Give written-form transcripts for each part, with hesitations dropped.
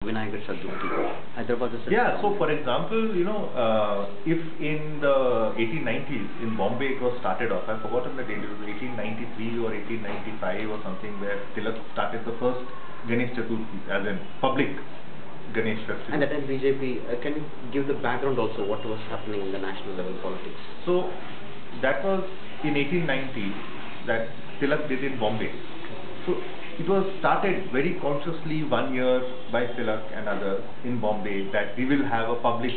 Vinayakar Chaturthi? Hyderabad is Yeah, so for example, if in the 1890s in Bombay it was started off, I've forgotten the date, it was 1893 or 1895 or something, where Tilak started the first Ganesh Chaturthi as in public Ganesh festival. And at that time BJP, can you give the background also, what was happening in the national level politics? So that was in 1890 that Tilak did in Bombay. So it was started very consciously 1 year by Tilak and others in Bombay that we will have a public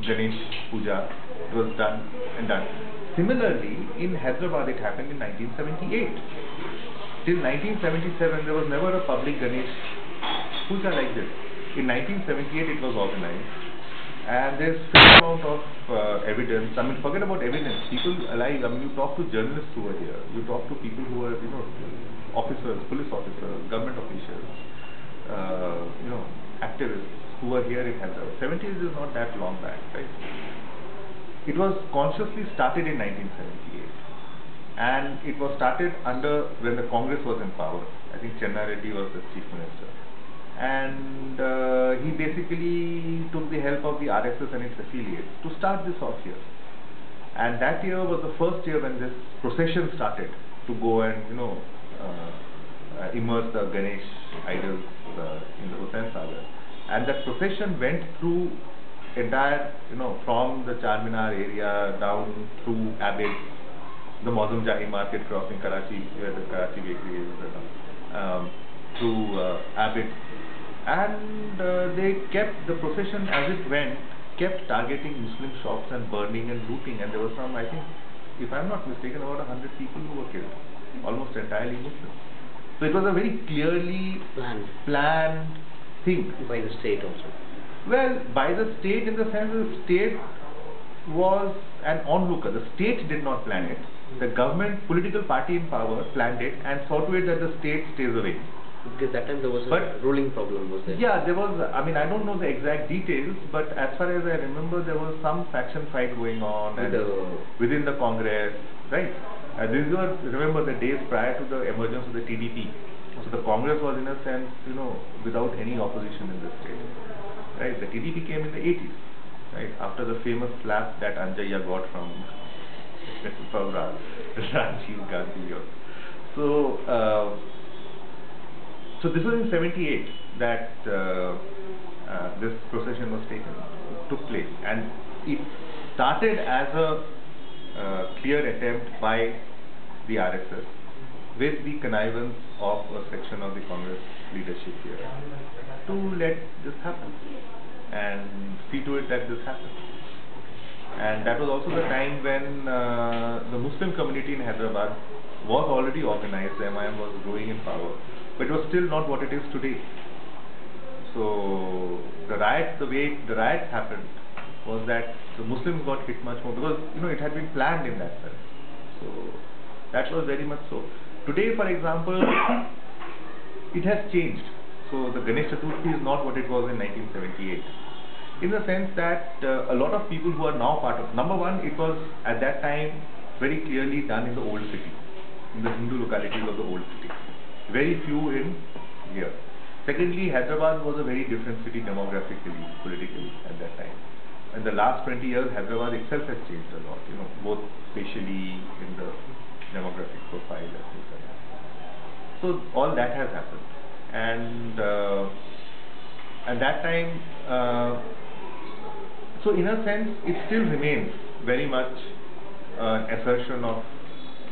Ganesh Puja. It was done and done. Similarly, in Hyderabad it happened in 1978. Till 1977 there was never a public Ganesh Puja like this. In 1978 it was organized, and there's fair amount of evidence. I mean, forget about evidence. People alive. I mean, you talk to journalists who are here. You talk to people who are, officers, police officers, government officials, activists who are here in Hyderabad. 70s is not that long back, right? It was consciously started in 1978, and it was started when the Congress was in power. I think Chenna Reddy was the chief minister. And he basically took the help of the RSS and its affiliates to start this off here. And that year was the first year when this procession started to go and immerse the Ganesh idols in the Hussain Sagar. And that procession went through entire, from the Charminar area down through Abbey, the Mausam Jahi market crossing Karachi, where the Karachi bakery is, through Abbey. And they kept the procession as it went, kept targeting Muslim shops and burning and looting, and there were some, I think, if I'm not mistaken, about 100 people who were killed, almost entirely Muslims. So it was a very clearly planned thing. By the state also? Well, by the state in the sense that the state was an onlooker. The state did not plan it. The government, political party in power planned it and saw to it that the state stays away. Because that time there was a ruling problem, was there? Yeah, there was. I mean, I don't know the exact details, but as far as I remember, there was some faction fight going on within the Congress, right? These were, remember, the days prior to the emergence of the TDP. So the Congress was, in a sense, without any opposition in the state, right? The TDP came in the 80s, right? After the famous slap that Anjaya got from Rajiv Gandhi. So this was in 78 that this procession took place, and it started as a clear attempt by the RSS with the connivance of a section of the Congress leadership here to let this happen and see to it that this happens. And that was also the time when the Muslim community in Hyderabad was already organized. The MIM was growing in power, but it was still not what it is today. So the way the riots happened was that the Muslims got hit much more, because it had been planned in that sense. So that was very much so. Today, for example, it has changed. So the Ganesh Chaturthi is not what it was in 1978, in the sense that a lot of people who are now part of, number one, it was at that time very clearly done in the old city, in the Hindu localities of the old city. Very few in here. Secondly, Hyderabad was a very different city demographically, politically at that time. In the last 20 years, Hyderabad itself has changed a lot, both spatially, in the demographic profile, etc. So all that has happened. And at that time, so in a sense, it still remains very much assertion of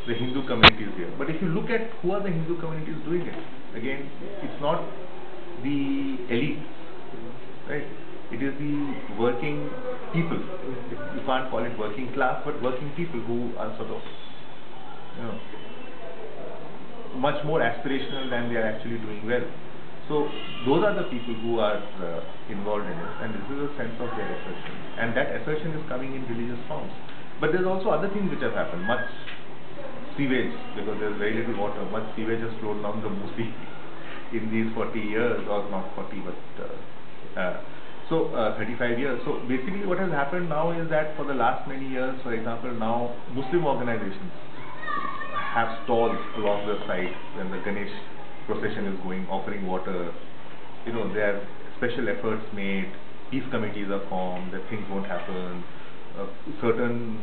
the Hindu communities here. But if you look at who are the Hindu communities doing it, again, it's not the elite, right? It is the working people. You can't call it working class, but working people who are sort of, much more aspirational than they are actually doing well. So those are the people who are involved in it, and this is a sense of their assertion. And that assertion is coming in religious forms. But there's also other things which have happened. Much sewage, because there's very little water, much sewage has flowed down the Musi in these 40 years, or not 40, but 35 years. So basically what has happened now is that for the last many years, for example, now Muslim organizations have stalls along the side when the Ganesh procession is going, offering water. They are special efforts made, peace committees are formed, that things won't happen. Certain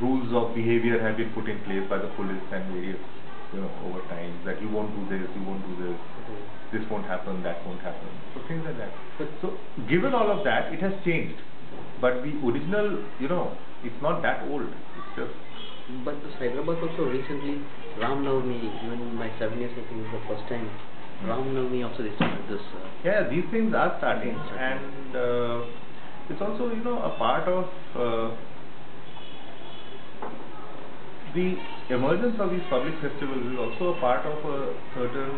rules of behavior have been put in place by the police and various, over time, that you won't do this, you won't do this, this won't happen, that won't happen. So things like that. So given all of that, it has changed. But the original, it's not that old. It's just. But this Hyderabad also recently, Ram Navami, even in my 7 years, I think it's the first time. Ram Navami also they started this. Yeah, these things are starting, and it's also a part of the emergence of these public festivals is also a part of a certain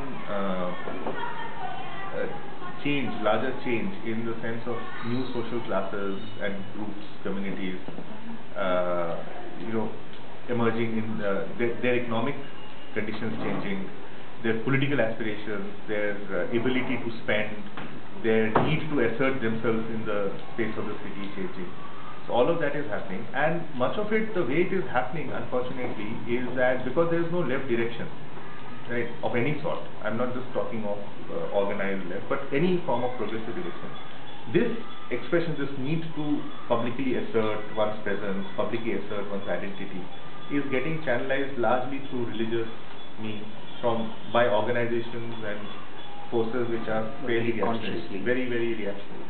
change, larger change in the sense of new social classes and groups, communities, emerging in their economic conditions changing, their political aspirations, their ability to spend, their need to assert themselves in the space of the city changing. So all of that is happening, and much of it, the way it is happening, unfortunately, is that because there is no left direction, right, of any sort. I'm not just talking of organized left, but any form of progressive direction. This expression, this need to publicly assert one's presence, publicly assert one's identity, is getting channelized largely through religious means by organizations and forces which are fairly reactionary, very, very reactionary.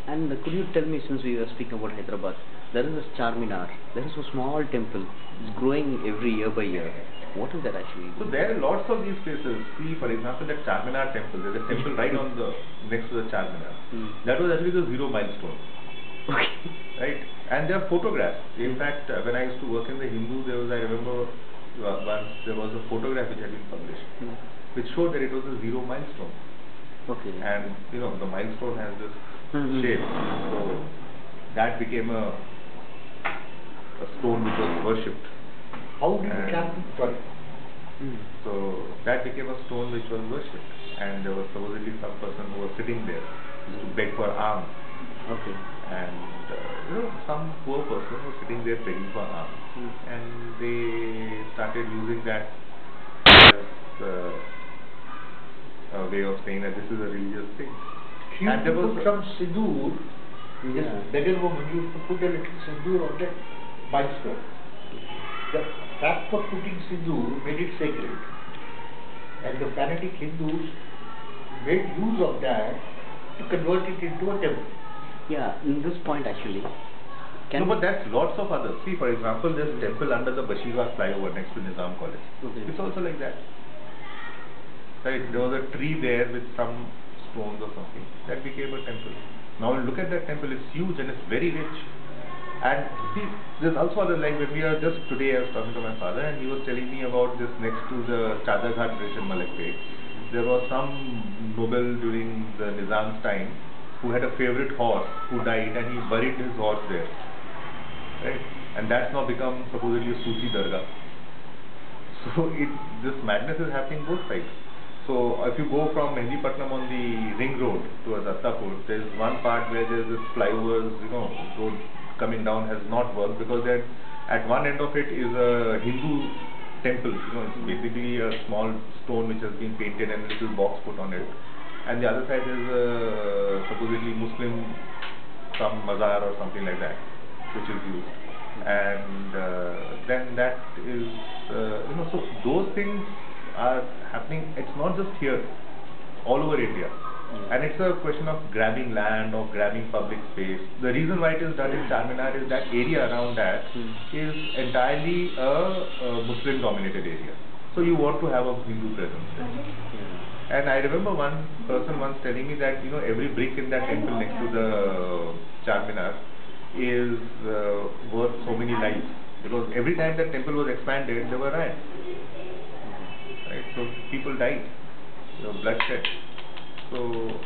And could you tell me, since we were speaking about Hyderabad, there is this Charminar, there is a small temple, it's growing every year by year. What is that actually? So there are lots of these places. See, for example, that Charminar temple, there's a temple right on next to the Charminar. That was actually the zero milestone. Okay. Right? And there are photographs. In fact, when I used to work in the Hindu, I remember once there was a photograph which had been published, which showed that it was a zero milestone. Okay. And the milestone has this shape. So that became a stone which was worshipped. How did it happen? Sorry. So that became a stone which was worshipped, and there was supposedly some person who was sitting there to beg for alms. Okay. And some poor person was sitting there begging for alms, and they started using that as a way of saying that this is a religious thing. She used to put some sindoor. This beggar woman used to put a little sindoor on that milestone. The fact of putting sindoor made it sacred, and the fanatic Hindus made use of that to convert it into a temple. Yeah, in this point actually. No, but that's lots of others. See, for example, this temple under the Bashirwad flyover next to Nizam College. Okay. It's also like that. Right? There was a tree there with some stones or something. That became a temple. Now look at that temple, it's huge and it's very rich. And see, there's also other, like when we are just today, I was talking to my father and he was telling me about this next to the Chadar Ghat bridge in Malakpet. There was some noble during the Nizam's time who had a favorite horse who died, and he buried his horse there. Right? And that's now become supposedly a Sufi Dargah. So this madness is happening both sides. So if you go from Mehendipatnam on the ring road towards Attapur, there's one part where there's this flyovers, road coming down has not worked, because at one end of it is a Hindu temple. It's basically a small stone which has been painted and a little box put on it. And the other side is supposedly Muslim, some mazar or something like that, which is used. And then that is, so those things are happening. It's not just here, all over India. And it's a question of grabbing land or grabbing public space. The reason why it is done in Charminar is that area around that is entirely a Muslim dominated area. So you want to have a Hindu presence there. And I remember one person once telling me that every brick in that temple next to the Charminar is worth so many lives, because every time that temple was expanded, there were riots. Right? So people died, bloodshed. So.